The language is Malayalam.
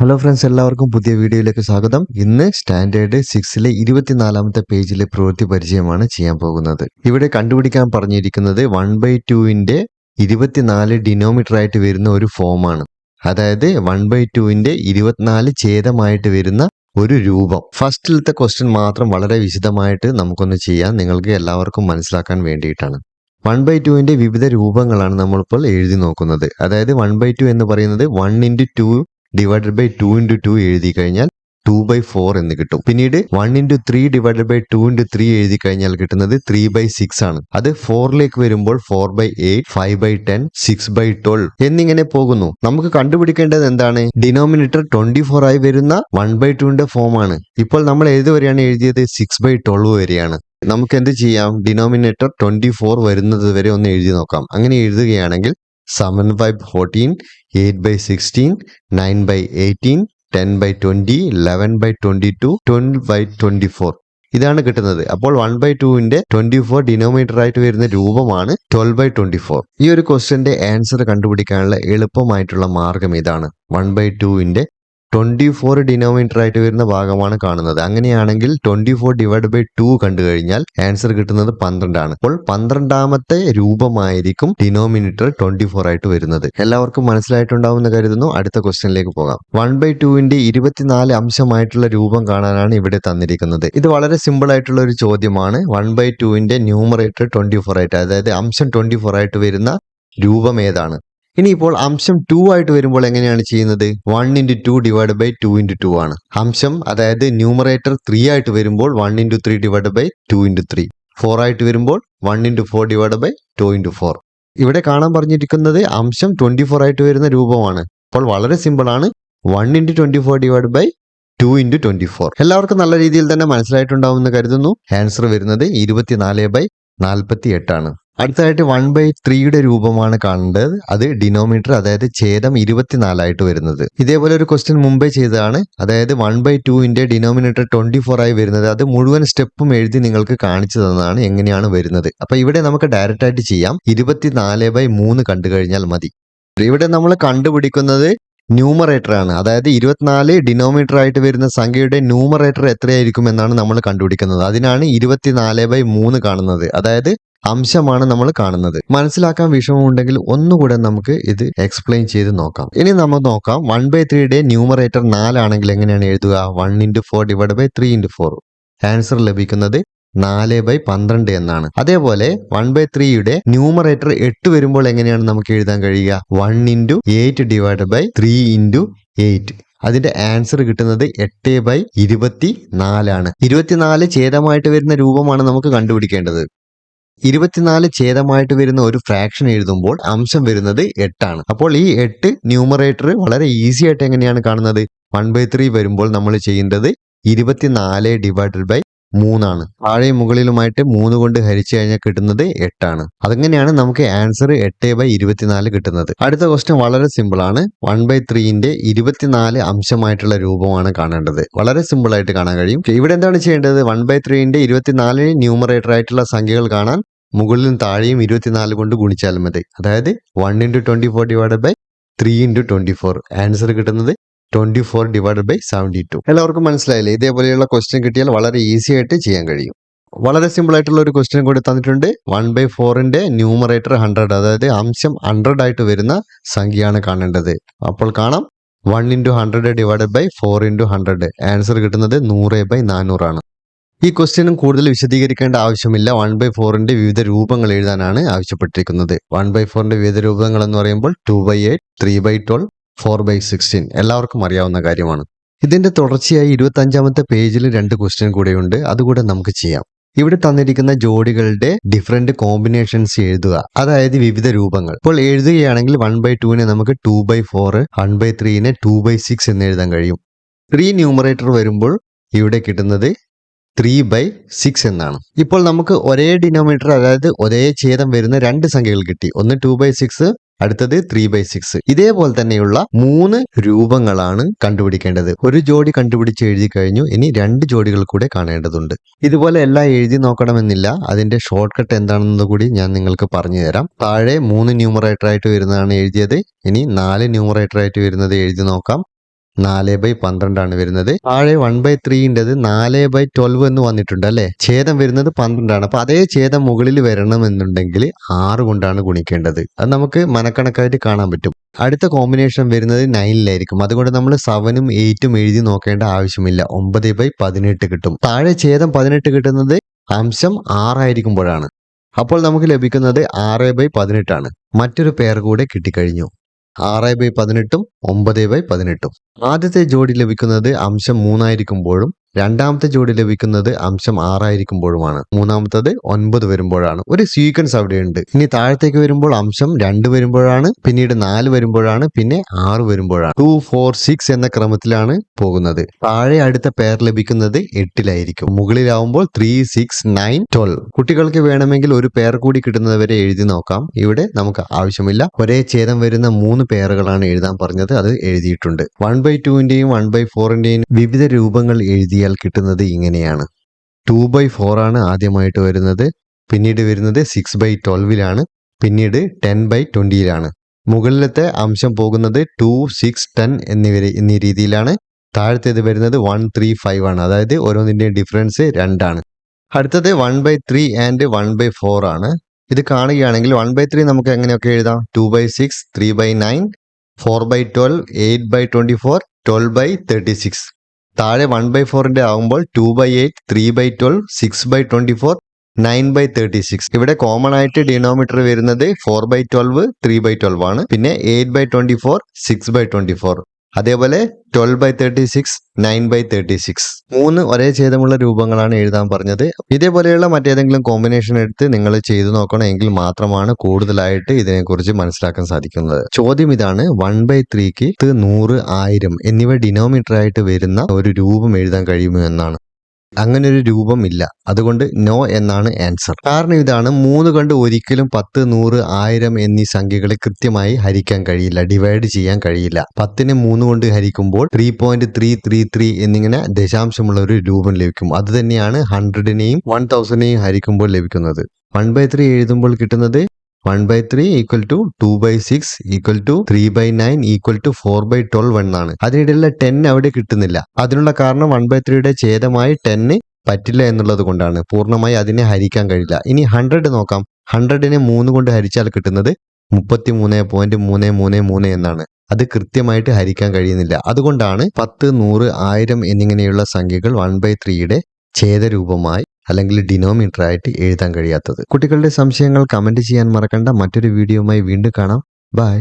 ഹലോ ഫ്രണ്ട്സ്, എല്ലാവർക്കും പുതിയ വീഡിയോയിലേക്ക് സ്വാഗതം. ഇന്ന് സ്റ്റാൻഡേർഡ് 6ലെ 24ാമത്തെ പേജിലെ പ്രവൃത്തി പരിചയമാണ് ചെയ്യാൻ പോകുന്നത്. ഇവിടെ കണ്ടുപിടിക്കാൻ പറഞ്ഞിരിക്കുന്നത് 1/2ന്റെ 24 ഡിനോമിനേറ്റർ ആയിട്ട് വരുന്ന ഒരു ഫോമാണ്. അതായത് 1/2ന്റെ 24 ഛേദമായിട്ട് വരുന്ന ഒരു രൂപം. ഫസ്റ്റിലത്തെ ക്വസ്റ്റ്യൻ മാത്രം വളരെ വിശദമായിട്ട് നമുക്കൊന്ന് ചെയ്യാം, നിങ്ങൾക്ക് എല്ലാവർക്കും മനസ്സിലാക്കാൻ വേണ്ടിയിട്ടാണ്. 1/2ന്റെ വിവിധ രൂപങ്ങളാണ് നമ്മളിപ്പോൾ എഴുതി നോക്കുന്നത്. അതായത് 1/2 എന്ന് പറയുന്നത് 1 × 2 ഡിവൈഡഡ് ബൈ 2 × 2 എഴുതി കഴിഞ്ഞാൽ 2/4 എന്ന് കിട്ടും. പിന്നീട് 1 × 3 ഡിവൈഡഡ് ബൈ 2 × 3 എഴുതി കഴിഞ്ഞാൽ കിട്ടുന്നത് 3/6 ആണ്. അത് 4ലേക്ക് വരുമ്പോൾ 4/8, 5/10, 6/12 എന്നിങ്ങനെ പോകുന്നു. നമുക്ക് കണ്ടുപിടിക്കേണ്ടത് എന്താണ്? ഡിനോമിനേറ്റർ 24 ആയി വരുന്ന 1/2ന്റെ ഫോമാണ്. ഇപ്പോൾ നമ്മൾ ഏതുവരെയാണ് എഴുതിയത്? 6/12 വരെയാണ്. നമുക്ക് എന്ത് ചെയ്യാം? ഡിനോമിനേറ്റർ 24 വരുന്നത് വരെ ഒന്ന് എഴുതി നോക്കാം. അങ്ങനെ എഴുതുകയാണെങ്കിൽ 7/14, 8/16, 9/18, 10/20, 11/22, 12/24 ഇതാണ് കിട്ടുന്നത്. അപ്പോൾ 1/2ന്റെ 24 ഡിനോമിനേറ്റർ ആയിട്ട് വരുന്ന രൂപമാണ് 12/24. ഈ ഒരു ക്വസ്റ്റ്യന്റെ ആൻസർ കണ്ടുപിടിക്കാനുള്ള എളുപ്പമായിട്ടുള്ള മാർഗം ഇതാണ്. 1/2ന്റെ 24 ഡിനോമിനേറ്റർ ആയിട്ട് വരുന്ന ഭാഗമാണ് കാണുന്നത്. അങ്ങനെയാണെങ്കിൽ 24 ഡിവൈഡ് ബൈ 2 കണ്ടു കഴിഞ്ഞാൽ ആൻസർ കിട്ടുന്നത് 12 ആണ്. അപ്പോൾ 12ാമത്തെ രൂപമായിരിക്കും ഡിനോമിനേറ്റർ 24 ആയിട്ട് വരുന്നത്. എല്ലാവർക്കും മനസ്സിലായിട്ടുണ്ടാവുമെന്ന് കരുതുന്നു. അടുത്ത ക്വസ്റ്റ്യനിലേക്ക് പോകാം. 1/2ന്റെ 24 അംശമായിട്ടുള്ള രൂപം കാണാനാണ് ഇവിടെ തന്നിരിക്കുന്നത്. ഇത് വളരെ സിമ്പിൾ ആയിട്ടുള്ള ഒരു ചോദ്യമാണ്. 1/2ന്റെ ന്യൂമറേറ്റർ 24 ആയിട്ട്, അതായത് അംശം 24 ആയിട്ട് വരുന്ന രൂപം ഏതാണ്? ഇനിയിപ്പോൾ അംശം 2 ആയിട്ട് വരുമ്പോൾ എങ്ങനെയാണ് ചെയ്യുന്നത്? 1 × 2 ഡിവൈഡ് ബൈ 2 × 2 ആണ്. അംശം അതായത് ന്യൂമറേറ്റർ 3 ആയിട്ട് വരുമ്പോൾ 1 × 3 ഡിവൈഡ് ബൈ 2 × 3. 4 ആയിട്ട് വരുമ്പോൾ 1 × 4 ഡിവൈഡ് ബൈ 2 × 4. ഇവിടെ കാണാൻ പറഞ്ഞിരിക്കുന്നത് അംശം 24 ആയിട്ട് വരുന്ന രൂപമാണ്. അപ്പോൾ വളരെ സിമ്പിൾ ആണ്. 1 × 24 ഡിവൈഡ് ബൈ 2 × 24. എല്ലാവർക്കും നല്ല രീതിയിൽ തന്നെ മനസ്സിലായിട്ടുണ്ടാവുമെന്ന് കരുതുന്നു. ആൻസർ വരുന്നത് 24/48 ആണ്. അടുത്തതായിട്ട് 1/3യുടെ രൂപമാണ് കാണേണ്ടത്. അത് ഡിനോമിനേറ്റർ, അതായത് ഛേദം 24 ആയിട്ട് വരുന്നത്. ഇതേപോലെ ഒരു ക്വസ്റ്റ്യൻ മുമ്പേ ചെയ്തതാണ്. അതായത് 1/2ന്റെ ഡിനോമിനേറ്റർ 24 ആയി വരുന്നത്. അത് മുഴുവൻ സ്റ്റെപ്പും എഴുതി നിങ്ങൾക്ക് കാണിച്ചു തന്നതാണ് എങ്ങനെയാണ് വരുന്നത്. അപ്പൊ ഇവിടെ നമുക്ക് ഡയറക്റ്റ് ആയിട്ട് ചെയ്യാം. 24/3 കണ്ടു കഴിഞ്ഞാൽ മതി. ഇവിടെ നമ്മൾ കണ്ടുപിടിക്കുന്നത് ന്യൂമറേറ്റർ ആണ്. അതായത് 24 ഡിനോമിനേറ്റർ ആയിട്ട് വരുന്ന സംഖ്യയുടെ ന്യൂമറേറ്റർ എത്രയായിരിക്കും എന്നാണ് നമ്മൾ കണ്ടുപിടിക്കുന്നത്. അതിനാണ് 24/3 കാണുന്നത്. അതായത് അംശമാണ് നമ്മൾ കാണുന്നത്. മനസ്സിലാക്കാൻ വിഷമമുണ്ടെങ്കിൽ ഒന്നുകൂടെ നമുക്ക് ഇത് എക്സ്പ്ലെയിൻ ചെയ്ത് നോക്കാം. ഇനി നമ്മൾ നോക്കാം. 1/3യുടെ ന്യൂമറേറ്റർ 4 ആണെങ്കിൽ എങ്ങനെയാണ് എഴുതുക? 1 × 4 ഡിവൈഡ് ബൈ 3 × 4. ആൻസർ ലഭിക്കുന്നത് 4/12 എന്നാണ്. അതേപോലെ 1/3യുടെ ന്യൂമറേറ്റർ 8 വരുമ്പോൾ എങ്ങനെയാണ് നമുക്ക് എഴുതാൻ കഴിയുക? 1 × 8 ഡിവൈഡ് ബൈ 3 × 8. അതിന്റെ ആൻസർ കിട്ടുന്നത് 8/24 ആണ്. 24 ഛേദമായിട്ട് വരുന്ന രൂപമാണ് നമുക്ക് കണ്ടുപിടിക്കേണ്ടത്. 24 ഛേദമായിട്ട് വരുന്ന ഒരു ഫ്രാക്ഷൻ എഴുതുമ്പോൾ അംശം വരുന്നത് 8 ആണ്. അപ്പോൾ ഈ 8 ന്യൂമറേറ്റർ വളരെ ഈസി ആയിട്ട് എങ്ങനെയാണ് കാണുന്നത്? 1/3 വരുമ്പോൾ നമ്മൾ ചെയ്യേണ്ടത് 24 ഡിവൈഡഡ് ബൈ 3 ആണ്. താഴെയും മുകളിലുമായിട്ട് 3 കൊണ്ട് ഹരിച്ചു കഴിഞ്ഞാൽ കിട്ടുന്നത് 8 ആണ്. അതെങ്ങനെയാണ് നമുക്ക് ആൻസർ 8/24 കിട്ടുന്നത്. അടുത്ത ക്വസ്റ്റ്യൻ വളരെ സിമ്പിൾ ആണ്. 1/3ന്റെ 24 അംശമായിട്ടുള്ള രൂപമാണ് കാണേണ്ടത്. വളരെ സിമ്പിൾ ആയിട്ട് കാണാൻ കഴിയും. ഇവിടെ എന്താണ് ചെയ്യേണ്ടത്? 1/3ന്റെ 24 ന്യൂമറേറ്റർ ആയിട്ടുള്ള സംഖ്യകൾ കാണാൻ മുകളിലും താഴെയും 24 കൊണ്ട് ഗുണിച്ചാൽ മതി. അതായത് 1 × 24 ഡിവൈഡ് ബൈ 3 × 24. ആൻസർ കിട്ടുന്നത് 24 ഡിവൈഡ് ബൈ 72. എല്ലാവർക്കും മനസ്സിലായില്ലേ? ഇതേപോലെയുള്ള ക്വസ്റ്റ്യൻ കിട്ടിയാൽ വളരെ ഈസി ആയിട്ട് ചെയ്യാൻ കഴിയും. വളരെ സിമ്പിൾ ആയിട്ടുള്ള ഒരു ക്വസ്റ്റ്യൻ കൂടി തന്നിട്ടുണ്ട്. 1/4ന്റെ ന്യൂമറേറ്റർ 100, അതായത് അംശം 100 ആയിട്ട് വരുന്ന സംഖ്യയാണ് കാണേണ്ടത്. അപ്പോൾ കാണാം 1 × 100 ഡിവൈഡ് ബൈ 4 × 100. ആൻസർ കിട്ടുന്നത് 100/400 ആണ്. ഈ ക്വസ്റ്റ്യനും കൂടുതൽ വിശദീകരിക്കേണ്ട ആവശ്യമില്ല. 1/4ന്റെ വിവിധ രൂപങ്ങൾ എഴുതാനാണ് ആവശ്യപ്പെട്ടിരിക്കുന്നത്. 1/4ന്റെ വിവിധ രൂപങ്ങൾ എന്ന് പറയുമ്പോൾ 2/8, 3/12, 4/16 എല്ലാവർക്കും അറിയാവുന്ന കാര്യമാണ്. ഇതിന്റെ തുടർച്ചയായി 25ാമത്തെ പേജിൽ 2 ക്വസ്റ്റ്യൻ കൂടെയുണ്ട്. അതുകൂടെ നമുക്ക് ചെയ്യാം. ഇവിടെ തന്നിരിക്കുന്ന ജോഡികളുടെ ഡിഫറെന്റ് കോമ്പിനേഷൻസ് എഴുതുക, അതായത് വിവിധ രൂപങ്ങൾ. ഇപ്പോൾ എഴുതുകയാണെങ്കിൽ 1/2നെ നമുക്ക് 2/4, 1/3നെ 2/6 എന്ന് എഴുതാൻ കഴിയും. 3 ന്യൂമറേറ്റർ വരുമ്പോൾ ഇവിടെ കിട്ടുന്നത് 3/6 എന്നാണ്. ഇപ്പോൾ നമുക്ക് ഒരേ ഡിനോമിനേറ്റർ, അതായത് ഒരേ ഛേദം വരുന്ന 2 സംഖ്യകൾ കിട്ടി. ഒന്ന് 2/6, അടുത്തത് 3/6. ഇതേപോലെ തന്നെയുള്ള 3 രൂപങ്ങളാണ് കണ്ടുപിടിക്കേണ്ടത്. ഒരു ജോഡി കണ്ടുപിടിച്ച് എഴുതി കഴിഞ്ഞു. ഇനി 2 ജോഡികൾ കൂടെ കാണേണ്ടതുണ്ട്. ഇതുപോലെ എല്ലാം എഴുതി നോക്കണമെന്നില്ല. അതിന്റെ ഷോർട്ട് കട്ട് എന്താണെന്ന് കൂടി ഞാൻ നിങ്ങൾക്ക് പറഞ്ഞു തരാം. താഴെ 3 ന്യൂമറേറ്റർ ആയിട്ട് വരുന്നതാണ് എഴുതിയത്. ഇനി 4 ന്യൂമറേറ്റർ ആയിട്ട് വരുന്നത് എഴുതി നോക്കാം. 4/12 ആണ് വരുന്നത്. താഴെ 1/3ൻ്റെത് 4/12 എന്ന് വന്നിട്ടുണ്ട് അല്ലെ. ഛേദം വരുന്നത് 12 ആണ്. അപ്പൊ അതേ ഛേദം മുകളിൽ വരണമെന്നുണ്ടെങ്കിൽ 6 കൊണ്ടാണ് ഗുണിക്കേണ്ടത്. അത് നമുക്ക് മനക്കണക്കായിട്ട് കാണാൻ പറ്റും. അടുത്ത കോമ്പിനേഷൻ വരുന്നത് 9ലായിരിക്കും. അതുകൊണ്ട് നമ്മൾ 7ഉം 8ഉം എഴുതി നോക്കേണ്ട ആവശ്യമില്ല. 9/18 കിട്ടും. താഴെ ഛേദം 18 കിട്ടുന്നത് അംശം 6 ആയിരിക്കുമ്പോഴാണ്. അപ്പോൾ നമുക്ക് ലഭിക്കുന്നത് 6/18 ആണ്. മറ്റൊരു പെയർ കൂടെ കിട്ടിക്കഴിഞ്ഞു. 6/18ഉം 9/18ഉം. ആദ്യത്തെ ജോഡി ലഭിക്കുന്നത് അംശം 3 ആയിരിക്കുമ്പോഴും രണ്ടാമത്തെ ജോഡി ലഭിക്കുന്നത് അംശം 6 ആയിരിക്കുമ്പോഴുമാണ്. മൂന്നാമത്തത് 9 വരുമ്പോഴാണ്. ഒരു സീക്വൻസ് അവിടെയുണ്ട്. ഇനി താഴത്തേക്ക് വരുമ്പോൾ അംശം 2 വരുമ്പോഴാണ്, പിന്നീട് 4 വരുമ്പോഴാണ്, പിന്നെ 6 വരുമ്പോഴാണ്. 2, 4, 6 എന്ന ക്രമത്തിലാണ് പോകുന്നത്. താഴെ അടുത്ത പെയർ ലഭിക്കുന്നത് 8ലായിരിക്കും. മുകളിലാവുമ്പോൾ 3, 6, 9, 12. കുട്ടികൾക്ക് വേണമെങ്കിൽ ഒരു പെയർ കൂടി കിട്ടുന്നത് വരെ എഴുതി നോക്കാം. ഇവിടെ നമുക്ക് ആവശ്യമില്ല. ഒരേ ഛേദം വരുന്ന 3 പെയറുകളാണ് എഴുതാൻ പറഞ്ഞത്. അത് എഴുതിയിട്ടുണ്ട്. 1/2ൻ്റെയും 1/4ൻ്റെയും വിവിധ രൂപങ്ങൾ എഴുതിയാൽ കിട്ടുന്നത് ഇങ്ങനെയാണ്. 2/4 ആണ് ആദ്യമായിട്ട് വരുന്നത്. പിന്നീട് വരുന്നത് 6/12ലാണ്. പിന്നീട് 10/20ലാണ്. മുകളിലത്തെ അംശം പോകുന്നത് 2, 6, 10 എന്നീ രീതിയിലാണ്. താഴത്തേത് വരുന്നത് 1, 3, 5 ആണ്. അതായത് ഓരോന്നിന്റെയും ഡിഫറൻസ് 2 ആണ്. അടുത്തത് 1/3 ആൻഡ് 1/4 ആണ്. ഇത് കാണുകയാണെങ്കിൽ 1/3 നമുക്ക് എങ്ങനെയൊക്കെ എഴുതാം? 2/6, 3/9, 4/12, 8/24, 12/36. താഴെ 1/4ന്റെ ആകുമ്പോൾ 2/8, 3/12, 6/24, 9/36. ഇവിടെ കോമൺ ആയിട്ട് ഡിനോമിനേറ്റർ വരുന്നത് 4/12, 3/12 ആണ്. പിന്നെ 8/24, 6/24. അതേപോലെ 12/36, 9/36. 3 ഒരേ ഛേദമുള്ള രൂപങ്ങളാണ് എഴുതാൻ പറഞ്ഞത്. ഇതേപോലെയുള്ള മറ്റേതെങ്കിലും കോമ്പിനേഷൻ എടുത്ത് നിങ്ങൾ ചെയ്തു നോക്കണം. എങ്കിൽ മാത്രമാണ് കൂടുതലായിട്ട് ഇതിനെക്കുറിച്ച് മനസ്സിലാക്കാൻ സാധിക്കുന്നത്. ചോദ്യം ഇതാണ്: 1/3ക്ക് 100, 1000 എന്നിവ ഡിനോമിനേറ്റർ ആയിട്ട് വരുന്ന ഒരു രൂപം എഴുതാൻ കഴിയുമോ എന്നാണ്. അങ്ങനെ ഒരു രൂപം ഇല്ല. അതുകൊണ്ട് നോ എന്നാണ് ആൻസർ. കാരണം ഇതാണ്: 3 കൊണ്ട് ഒരിക്കലും 10, 100, 1000 എന്നീ സംഖ്യകളെ കൃത്യമായി ഹരിക്കാൻ കഴിയില്ല, ഡിവൈഡ് ചെയ്യാൻ കഴിയില്ല. 10നെ 3 കൊണ്ട് ഹരിക്കുമ്പോൾ 3.333 എന്നിങ്ങനെ ദശാംശമുള്ള ഒരു രൂപം ലഭിക്കും. അത് തന്നെയാണ് 100നെയും 1000നെയും ഹരിക്കുമ്പോൾ ലഭിക്കുന്നത്. 1/3 എഴുതുമ്പോൾ കിട്ടുന്നത് 1/3 equal to 2/6 equal to 3/9 equal to 4/12 എന്നാണ്. അതിനിടയിലുള്ള 10 അവിടെ കിട്ടുന്നില്ല. അതിനുള്ള കാരണം 1/3യുടെ ഛേദമായി 10 പറ്റില്ല എന്നുള്ളത് കൊണ്ടാണ്. പൂർണ്ണമായി അതിനെ ഹരിക്കാൻ കഴിയില്ല. ഇനി 100 നോക്കാം. 100നെ 3 കൊണ്ട് ഹരിച്ചാൽ കിട്ടുന്നത് 33.333 എന്നാണ്. അത് കൃത്യമായിട്ട് ഹരിക്കാൻ കഴിയുന്നില്ല. അതുകൊണ്ടാണ് 10, 100, 1000 എന്നിങ്ങനെയുള്ള സംഖ്യകൾ 1/3യുടെ ഛേദരൂപമായി അല്ലെങ്കിൽ ഡിനോമിനേറ്റർ ആയിട്ട് എഴുതാൻ കഴിയാത്തത്. കുട്ടികളുടെ സംശയങ്ങൾ കമന്റ് ചെയ്യാൻ മറക്കണ്ട. മറ്റൊരു വീഡിയോയുമായി വീണ്ടും കാണാം. ബൈ.